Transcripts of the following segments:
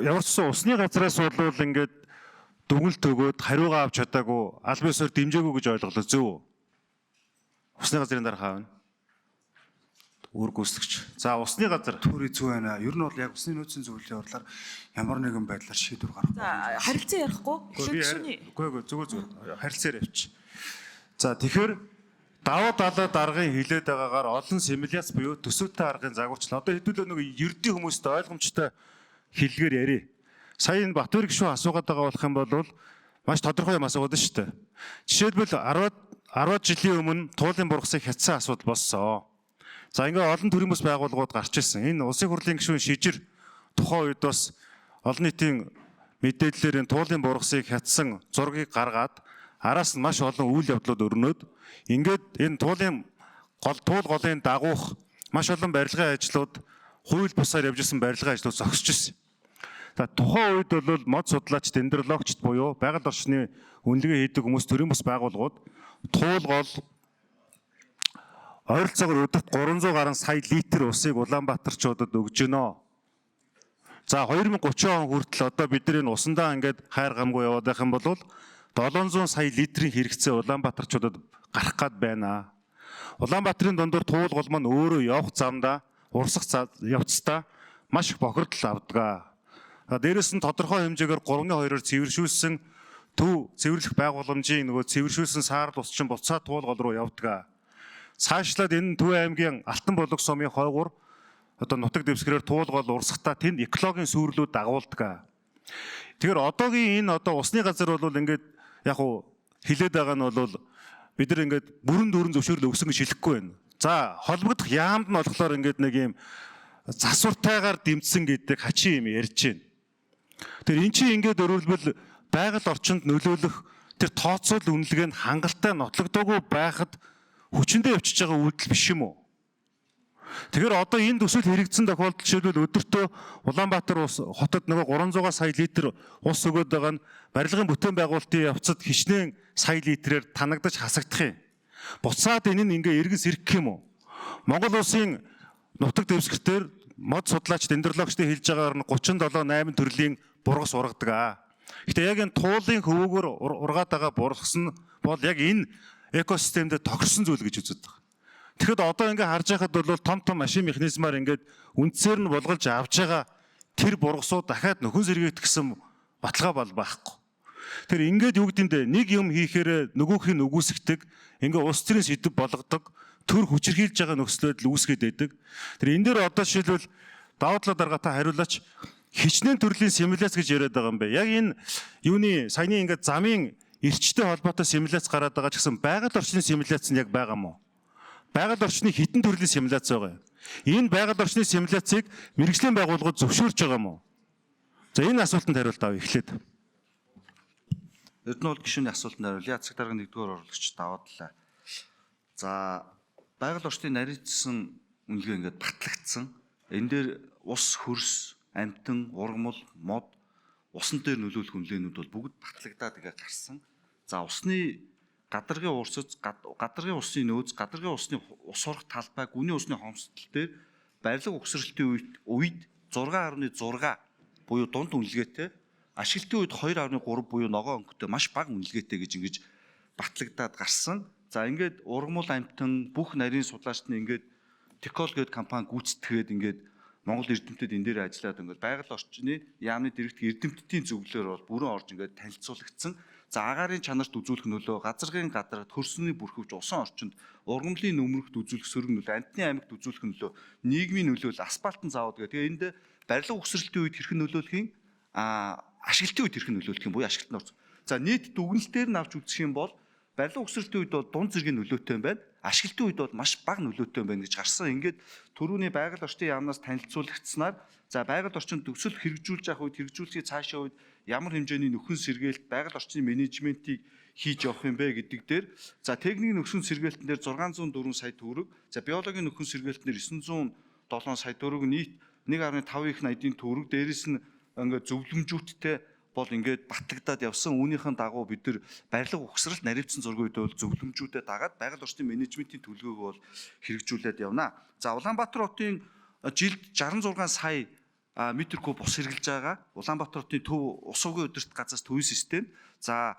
ямар ч усны газраас бол ингээд дүгнэлт өгөөд хариугаа авч чадаагүй аль биесээр дэмжээгүй гэж ойлголоо зөв үү? Усны газрын дарга хаана? Үр гүйцэтгэгч. За усны газар Төрийн зөв байна. Ер нь бол яг усны нөөцийн зөвлөлийн бодлоор ямар нэгэн байдлаар шийдвэр гаргах. За харилцан ярихгүй. Үгүй зүгээр харилцаар явчих. За тэгэхээр даваа далаа даргын хилээд байгаагаар олон симуляц буюу төсөвтэй аргын загварчлал. Одоо хэдүүлээ нэг ердийн хүмүүст ойлгомжтой хэлгээр ярив. Сая энэ Батбаяр гишүүн асуугаад байгаа болох юм бол маш тодорхой юм асуугаад шүү дээ. Жишээлбэл 10 жилийн өмнө туулын бургасыг хятсан асуудал болсон. За ингээ олон төрлийн бас байгууллагууд гарч ирсэн. Энэ улсын хурлын гишүүн шижир тухайн үед бас олон нийтийн мэдээллээр энэ туулын бургасыг хятсан зургийг гаргаад араас нь маш олон үйл явдлууд өрнөд ингээд энэ туул голын дагуух маш олон барилгын ажлууд хууль бусаар явж исэн барилгын ажлууд зогсож ирсэн. За тухайн үед бол мод судлаач, дендрологчд буюу байгаль орчны үнэлгээ хийдэг хүмүүс төрийн бас байгууллагууд туул гол ойролцоогоор өдөрт 300 гаруй сая литр усыг Улаанбаатарчуудад өгж гинөө. За 2030 он хүртэл одоо бид нар энэ усандаа ингээд хайр гамгүй яваад байх юм бол 700 сая литрийн хэрэгцээ Улаанбаатарчуудад гарах гад байна. Улаанбаатарын дундуур туул гол маань өөрөө явах замдаа урсах явцдаа маш их бохирдол авдаг. Дээрээс нь тодорхой хэмжээгээр 3-2-оор цэвэршүүлсэн төв цэвэрлэх байгууламжийн нөгөө цэвэршүүлсэн саарл ус чинь буцаад туул гол руу явдаг. Цаашлаад энэ Төв аймгийн Алтан булаг сумын хойгуур одоо нутаг дэвсгэрээр туул гол урсгатаа тэнд экологийн сүрлүүд дагуулдаг. Тэгэхээр одоогийн энэ одоо усны газар бол ингээд яг уу хилээд байгаа нь бол бид нар ингээд бүрэн дүүрэн зөвшөөрөл өгсөн гэж хэлэхгүй байна. За холбогдох яамд нь болохоор ингээд нэг юм засвартайгаар дэмжсэн гэдэг хачин юм ярьж байна. Тэгэхээр эн чинь ингээд өөрөлдвөл байгаль орчинд нөлөөлөх тэр тооцоол үнэлгээ нь хангалттай нотлогдоогүй байхад хүчиндээ явчихж байгаа үйлдэл биш юм уу? Тэгэхээр одоо энэ төсөл хэрэгжсэн тохиолдолд жишээлбэл өдөртөө Улаанбаатар хотод нөгөө 300 сая литр ус өгöd байгаа нь барилгын бүтээн байгуулалтын явцад хичнээн сая литрээр танагдаж хасагдах юм. Буцаад энэ нь ингээ эргэс ирэх юм уу? Монгол улсын нутаг дэвсгэртээр мод судлаач, дендрологчдын хэлж байгаагаар нь 37-8 төрлийн бургас ургадаг. Гэтэ яг энэ туулын хөвөөгөр ургаад байгаа бургас нь бол яг энэ экосистемд тохирсон зүйл гэж үздэг. Тэгэхэд одоо ингээ харж байхад бол том машин механизмаар ингээд үндсээр нь булгалж авч байгаа тэр бургасууд дахиад нөхөн сэргийгдэх гэсэн баталгаа бол байхгүй. Тэр ингээд юу гэдэндээ нэг юм хийхээр нөгөөхийг үгүйсгдэг, ингээ улс төрийн сэдв болгодог, төр хүчирхийлж байгаа нөхцөлөд л үүсгээд байдаг. Тэр энэ дээр одоо жишээлбэл даваа талаа даргатай хариулаач хичнээн төрлийн симуляц гэж яриад байгаа юм бэ. Яг энэ юуны саяны ингээд замын эрчтэй холбоотой симуляц гараад байгаа ч гэсэн байгаль орчны симуляц нь яг байгаа мó? Байгаль орчны хідэн төрлийн симуляц байгаа юм. Энэ байгаль орчны симуляцыг мэргэжлийн байгууллагууд зөвшөөрч байгаа мó? За энэ асуултанд хариулт авъя эхлээд. Эрдэнэт гишүүний асуултанд хариулъя. Яцэг дарга 1-р орлогч даваад талаа. За байгаль орчны нарийдсан үнэлгээ ингээд батлагдсан. Энэ дээр ус, хөрс, амтан, ургамал, мод усан дээр нөлөөлөх үнэлгээнүүд бол бүгд батлагдаад ингээ гарсан. За усны гадаргын урсц, гадаргын усны нөөц, гадаргын усны ус урах талбай, гүний усны хомсдол дээр барилга угсралтын үед 6.6 буюу дунд үнэлгээтэй, ашиглалтын үед 2.3 буюу ногоон өнгөтэй маш бага үнэлгээтэй гэж ингэж батлагдаад гарсан. За ингээд ургамал, амтан бүх нарийн судлаачны ингээд Текол гэдэг компани гүйцэтгээд ингээд Монгол эрдэмтэд энэ дээр ажиллаад ингээд байгаль орчны яамны дэрэгдэх эрдэмтдийн зөвлөлөөр бол бүрэн орж ингээд танилцуулагдсан. За агаарын чанарт үзүүлэх нөлөө, газаргын гадаргад хөрсний бүрхөвч усан орчинд ургамлын нөмрөгт үзүүлэх сөрөг нөлөө, амтны аймагт үзүүлэх нөлөө, нийгмийн нөлөөлөл, асфальтын заавууд гэх. Тэгээ энд барилга угсралтын үед хэрхэн нөлөөлөх юм? Ашиглалтын үед хэрхэн нөлөөлөх юм буюу ашиглалтын орц. За нийт дүгнэлтээр нь авч үзэх юм бол барилга угсралтын үед бол дунд зэргийн нөлөөтэй юм байна. Ашиглалтын үед бол маш бага нөлөөтэй юм байна гэж гарсан. Ингээд төрөүний байгаль орчны яамнаас танилцуулагдсанаар за байгаль орчинд төсөл хэрэгжүүлж явах үед хэрэгжүүлсний цаашаа үед ямар хэмжээний нөхөн сэргээлт байгаль орчны менежментийг хийж явах юм бэ гэдэг дээр за техникийн нөхөн сэргээлтэн дээр 604 сая төгрөг, за биологийн нөхөн сэргээлтнэр 907 сая төгрөг, нийт 1.5 их 80-ийн төгрөг, дээрээс нь ингээд зөвлөмжүүдтэй бол ингээд батлагдаад явсан. Үүнийхэн дагуу бид нар барилга угсралт наривцсан зургийн үед бол зөвлөмжүүдэд дагаад байгаль орчны менежментийн төлөвлөгөөг бол хэрэгжүүлээд явна. За Улаанбаатар хотын жилд 66 сая метр куб ус хэрглэж байгаа. Улаанбаатар хотын төв ус угийн удирдах газраас төвийн систем. За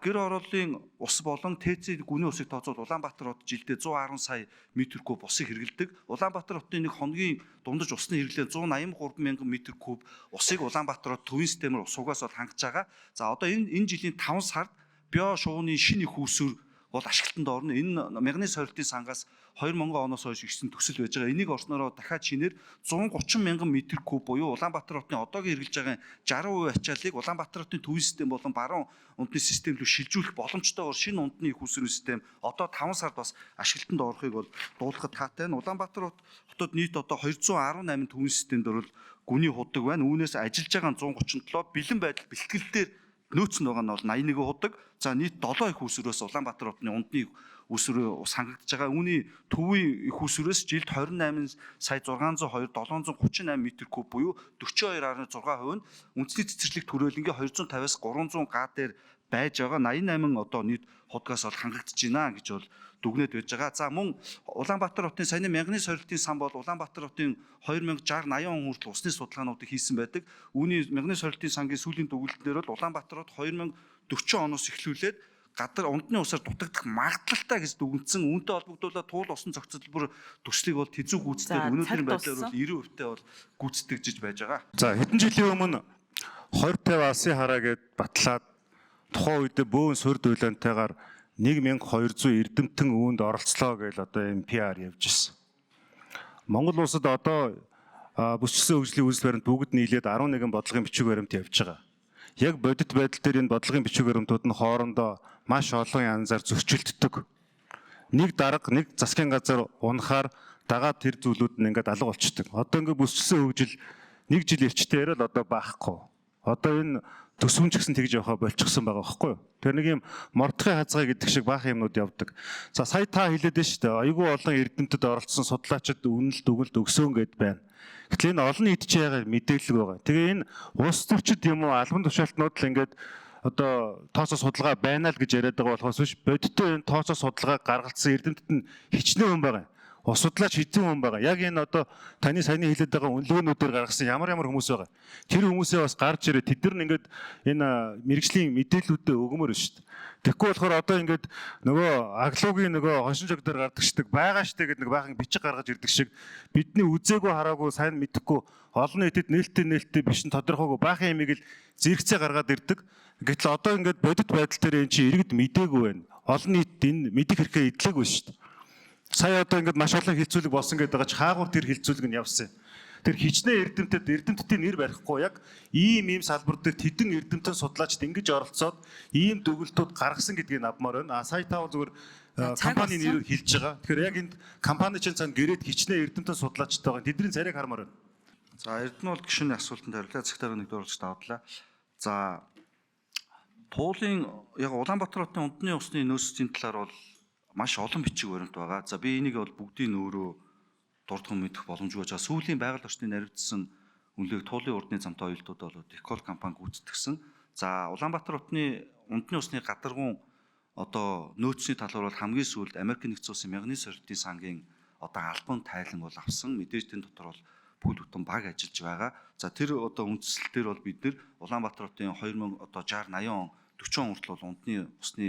гэр орооллын ус болон ТЦ гүний усыг тооцоол Улаанбаатар хот жилдээ 110 сая метр куб усыг хэргэлдэг. Улаанбаатар хотын нэг хоногийн дундаж усны хэрэглээ 183 мянган метр куб усыг Улаанбаатар хот төвийн системээр ус угаас бол хангаж байгаа. За одоо энэ жилийн 5 сард био шувууны шинэ их үүсвэр бол ашиглалтанд орно. Энэ мягны сорилтын сангаас 2000 оноос хойш ирсэн төсөл байж байгаа. Энийг орснороо дахиад шинээр 130 мянган метр куб буюу Улаанбаатар хотын одоогийн хэрэгжилж байгаа 60% ачааллыг Улаанбаатар хотын төвийн систем болон баруун унтны систем рүү шилжүүлэх боломжтойгоор шинэ унтны их үүсвэрийн систем одоо 5 сард бас ашиглалтанд орохыг бол дуулахад таатай нь. Улаанбаатар хотод нийт одоо 218 төвийн системд бол гүний худаг байна. Үүнээс ажиллаж байгаа 137 бэлэн байдал бэлтгэлээр нөөц нь байгаа нь бол 81 худаг. За нийт 7 их үүсвэрээс Улаанбаатар хотны унтны үүсвэр сангагдж байгаа. Үүний төвийн их үүсвэрээс жилд 28 сая 602 738 метр куб буюу 42.6% нь үндэсний цэцэрлэг төрөлнгийн 250-аас 300 га дээр байж байгаа. 88 одоо нийт худгаас бол хангагдж байна гэж бол дүгнээд байж байгаа. За мөн Улаанбаатар хотын саяны мягны сорилтын сан бол Улаанбаатар хотын 2060-80 он хүртэл усны судалгаануудыг хийсэн байдаг. Үүний мягны сорилтын сангийн сүүлийн дүгнэлтээр бол Улаанбаатар хот 2040 оноос эхлүүлээд гадар унтны усаар дутагдах магадлалтай гэж дүгнсэн. Үүнтэй холбогдуулаад туул усан зохицолбор төслийг бол тэзүү гүйцэтгэж өнөөдрийн байдлаар бол 90%-тэй бол гүйцэтгэж байж байгаа. За хэдэн жилийн өмнө 2050 алсын хараа гэд батлаад тухайн үед бөөн суурь дуйлантайгаар 1200 эрдэмтэн үүнд оролцлоо гэж одоо энэ PR явж ирсэн. Монгол улсад одоо бүсчсэн хөгжлийн үйлс баримт бүгд нийлээд 11 бодлогын бичиг баримт явж байгаа. Яг бодит байдал дээр энэ бодлогын бичиг баримтууд нь хоорондоо маш олон янзаар зөрчилддөг. Нэг дарга, нэг засгийн газар унахаар дагаад тэр зүйлүүд нь ингээд алга болчдөг. Одоо ингээд бүсчсэн хөгжил нэг жил эрчтэй ярил одоо баахгүй. Одоо энэ төсвөн ч гэсэн тэгж явахаа болчихсон байгаа байхгүй юу? Тэр нэг юм мордохын хазгай гэдэг шиг баах юмнууд явдаг. За сая та хэлээд байна шүү дээ. Айгүй олон эрдэмтэд оролцсон судлаачид үнэлт өгөлт өгсөн гэд байна. Гэтэл энэ олон нийт чинь яагаад мэдээлэл байгаа. Тэгээ энэ улс төрчид юм уу албан тушаалтнууд л ингээд одоо тооцоо судалгаа байна л гэж яриад байгаа болохоос биш бодиттой энэ тооцоо судалгаа гаргалцсан эрдэмтэд нь хичнээн хүн байгаа. Ус судлаач хэдэн хүн байгаа. Яг энэ одоо таны саяны хэлээд байгаа үнэлгээнүүдээр гаргасан ямар хүмүүс байгаа. Тэр хүмүүсээ бас гарч ирээ тэд нар ингээд энэ мэрэгжлийн мэдээллүүдэд өгмөр шүү дээ. Тэгэхгүй болохоор одоо ингээд нөгөө аглогийн нөгөө хошин жог дээр гардаг шдэг байгаа штэ гэдэг нэг баахан бичиг гаргаж ирдэг шиг бидний үзээгүй хараагүй сайн мэдэхгүй олон нийтэд нээлттэй биш нь тодорхойгүй баахан ямиг л зэрэгцээ гаргаад ирдэг. Гэтэл одоо ингээд бодит байдал дээр эн чинь иргэд мдээгүй байна. Олон нийт энэ мэдих хэрэгээ идлээгүй шүү дээ. Сая одоо ингээд маш олон хилцүүлэг болсон гэдэг байгаа ч хаагур тэр хилцүүлэг нь явсан. Тэр хичнээн эрдэмтдийн нэр барихгүй яг ийм салбар дээр тэдэн эрдэмтэн судлаачд ингэж оролцоод ийм дүгнэлтүүд гаргасан гэдгийг авмаар байна. Сая таа зүгээр компани нэр хэлж байгаа. Тэгэхээр яг энэ компани чинь цаана гэрээд хичнээн эрдэмтэн судлаачд байгаа. Тэдний царайг хармаар байна. За Эрдэнэ бол гишүүний асуултанд хариуллаа. Цагтаагаар нэг дөрөвч давдлаа. За туулын яг Улаанбаатар хотын унтны усны нөөцийн талаар бол маш олон бичиг баримт байгаа. За би энийг бол бүгдийг өөрөө дурдхан мэдэх боломжгүй байгаа. Сүүлийн байгаль орчны наригдсан үнэлгээг туулын урдны замтай оюутнууд бол Декол компани гүйцэтгсэн. За Улаанбаатар хотны унтны усны гадаргуун одоо нөөцний талаар бол хамгийн сүүлд Америк нэгдсэн улсын мягны сорилтын сангийн одоо албан тайлан бол авсан. Мэдээж тэн дотор бол бүл бүтэн баг ажиллаж байгаа. За тэр одоо үндслэлтээр бол бид нэр Улаанбаатар хотын 2060 80 он 40 он хүртэл бол унтны усны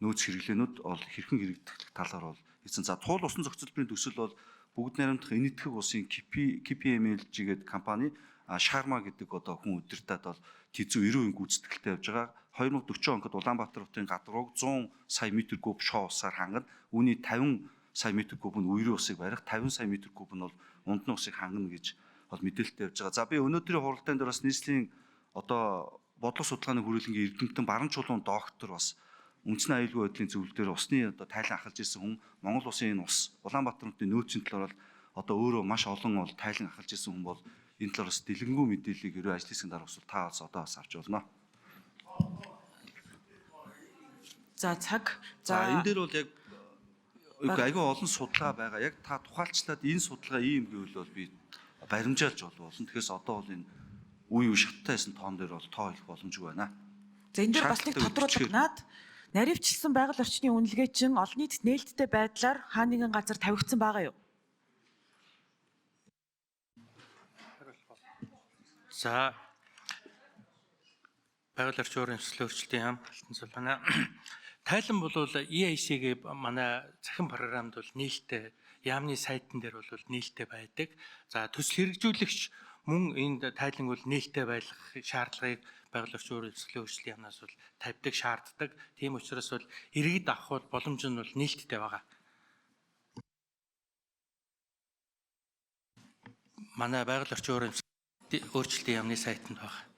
нөөц хэрэглээнүүд бол хэрхэн хэрэгдэх талаар бол хийсэн. За туул усан зохицолборын төсөл бол бүгд найрамдах энэтхэг улсын KPMG гэдэг компани Шарма гэдэг одоо хүн удирдаад бол тэзүү 90% гүйцэтгэлтэй явж байгаа. 2040 онд Улаанбаатар хотын гадрууг 100 сая метр куб шоо усаар хангана. Үүний 50 сая метр куб нь үерийн усыг барих, 50 сая метр куб нь бол унтны усыг хангана гэж бол мэдээлэлтэй явж байгаа. За би өнөөдрийн хуралдаан дээр бас нийслэлийн одоо бодлого судалгааны хүрээлэнгийн эрдэмтэн баран чулуун доктор бас үндэсний аюулгүй байдлын зөвлөлдөр усны одоо тайлан ахалж ирсэн хүн Монгол улсын энэ ус Улаанбаатар хотын нөөцийн талаар бол одоо өөрөө маш олон бол тайлан ахалж ирсэн хүн бол энэ талаар бас дэлгэнгүй мэдээллийг ерөө ажлын хэсгийн дарга усвал та бас одоо бас авч болно. За цаг. За энэ дээр бол яг айгүй олон судалгаа байгаа. Яг та тухайлчлаад энэ судалгаа ийм гэвэл бол би баримжаалж болно. Тэгэхээр одоо бол энэ үе шаттайсэн тоон дээр бол тоо хэлэх боломжгүй байна. За энэ дээр бас нэг тодруулгнаад наривчлсан байгаль орчны үнэлгээ чинь олон нийтэд нээлттэй байдлаар хаа нэгэн газар тавигдсан байгаа юу? За байгаль орчин уурын өөрчлөлтийн яам алтан цулгаана. Тайлан бол EIC-ගේ манай захин програмд бол нээлттэй яамны сайтн дээр бол нээлттэй байдаг. За төсөл хэрэгжүүлэгч мөн энд тайлан бол нээлттэй байх шаардлагыг байгаль орчин уурын өөрчлөлтийн яамнаас бол тавьдаг, шаарддаг. Тийм учраас бол иргэд авах боломж нь бол нээлттэй байгаа. Манай байгаль орчин уурын өөрчлөлтийн яамны сайтанд байгаа.